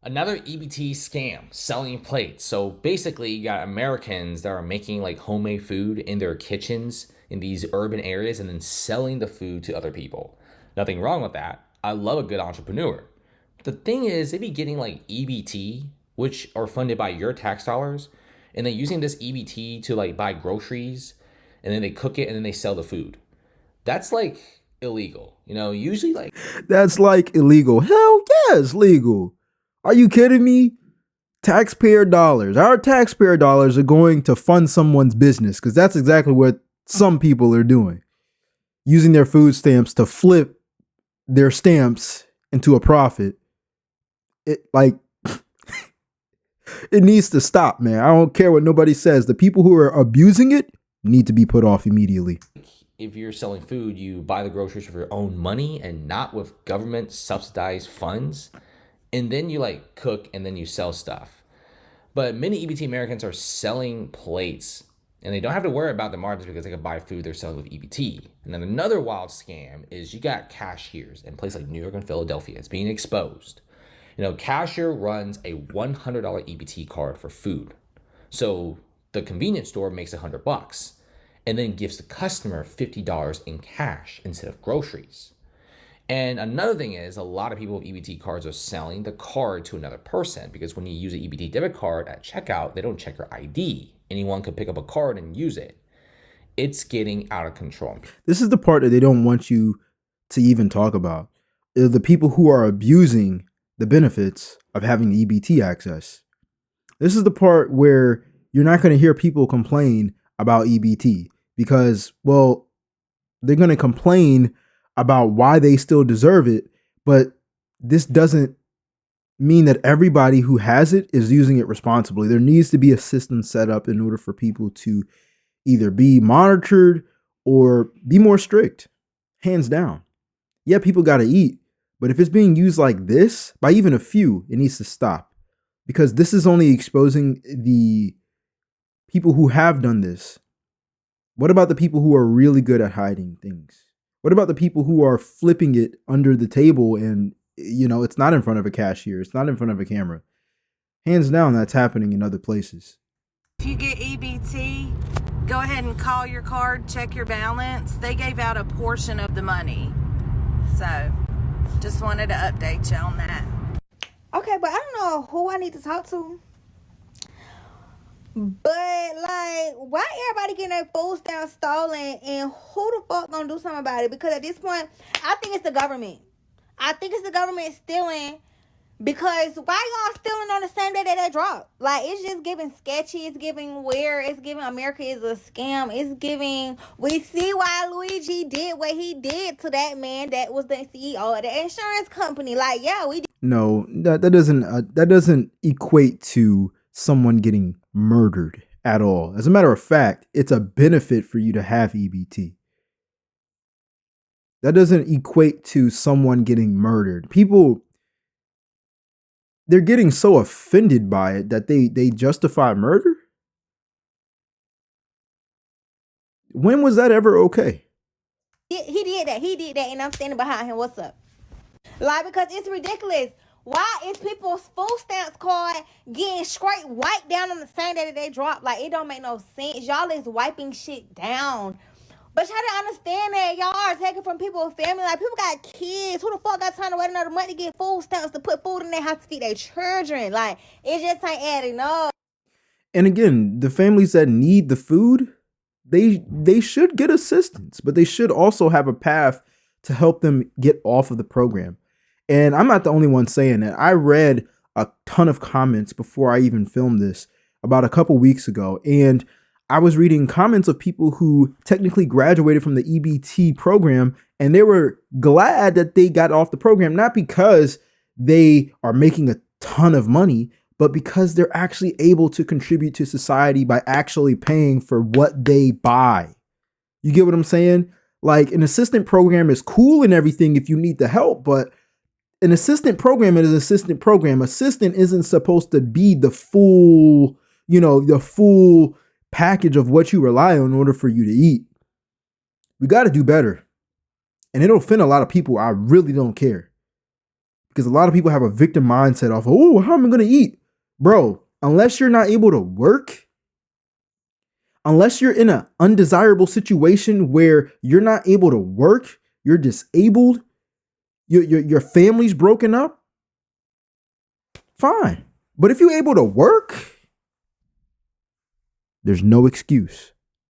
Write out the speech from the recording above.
Another EBT scam, selling plates. So basically, you got Americans that are making like homemade food in their kitchens in these urban areas and then selling the food to other people. Nothing wrong with that. I love a good entrepreneur. The thing is, they be getting like EBT, which are funded by your tax dollars, and then using this EBT to like buy groceries, and then they cook it and then they sell the food. That's like illegal. Usually like That's like illegal. Hell yeah, it's legal. Are you kidding me? Taxpayer dollars. Our taxpayer dollars are going to fund someone's business because that's exactly what some people are doing. Using their food stamps to flip their stamps into a profit. It like it needs to stop, man. I don't care what nobody says. The people who are abusing it need to be put off immediately. if you're selling food, you buy the groceries with your own money and not with government subsidized funds. And then you like cook and then you sell stuff. But many EBT Americans are selling plates and they don't have to worry about the margins because they can buy food they're selling with EBT. And then another wild scam is you got cashiers in places like New York and Philadelphia. It's being exposed. Cashier runs a $100 EBT card for food. So the convenience store makes $100 and then gives the customer $50 in cash instead of groceries. And another thing is a lot of people with EBT cards are selling the card to another person because when you use an EBT debit card at checkout, they don't check your ID. Anyone could pick up a card and use it. It's getting out of control. This is the part that they don't want you to even talk about. The people who are abusing the benefits of having EBT access. This is the part where you're not going to hear people complain about EBT because, well, they're going to complain about why they still deserve it, but this doesn't mean that everybody who has it is using it responsibly. There needs to be a system set up in order for people to either be monitored or be more strict, hands down. Yeah, people got to eat, but if it's being used like this by even a few, it needs to stop because this is only exposing the people who have done this. What about the people who are really good at hiding things? What about the people who are flipping it under the table and, it's not in front of a cashier, it's not in front of a camera? Hands down, that's happening in other places. If you get EBT, go ahead and call your card, check your balance. They gave out a portion of the money. So, just wanted to update you on that. Okay, but I don't know who I need to talk to. But like, why everybody getting their food stamps stolen, and who the fuck gonna do something about it? Because at this point, I think it's the government. I think it's the government stealing. Because why y'all stealing on the same day that they drop? Like, it's just giving sketchy. It's giving weird. It's giving America is a scam. It's giving. We see why Luigi did what he did to that man that was the CEO of the insurance company. Like, yeah, we. No, that doesn't equate to someone getting murdered at all. As a matter of fact, it's a benefit for you to have EBT. That doesn't equate to someone getting murdered. People, they're getting so offended by it that they justify murder. When was that ever okay? He did that. He did that, and I'm standing behind him. What's up? Like, because it's ridiculous. Why is people's food stamps card getting straight wiped down on the same day that they drop? Like, it don't make no sense. Y'all is wiping shit down. But y'all don't understand that y'all are taking from people's family. Like, people got kids. Who the fuck got time to wait another month to get food stamps to put food in their house to feed their children? Like, it just ain't adding up. And again, the families that need the food, they should get assistance, but they should also have a path to help them get off of the program. And I'm not the only one saying that. I read a ton of comments before I even filmed this about a couple weeks ago. And I was reading comments of people who technically graduated from the EBT program and they were glad that they got off the program, not because they are making a ton of money, but because they're actually able to contribute to society by actually paying for what they buy. You get what I'm saying? Like, an assistant program is cool and everything if you need the help, but an assistant program is an assistant program. Assistant isn't supposed to be the full, the full package of what you rely on in order for you to eat. We got to do better. And it'll offend a lot of people. I really don't care. Because a lot of people have a victim mindset off, oh, how am I going to eat? Bro, unless you're not able to work, unless you're in an undesirable situation where you're not able to work, you're disabled, your family's broken up, fine. But if you're able to work, there's no excuse.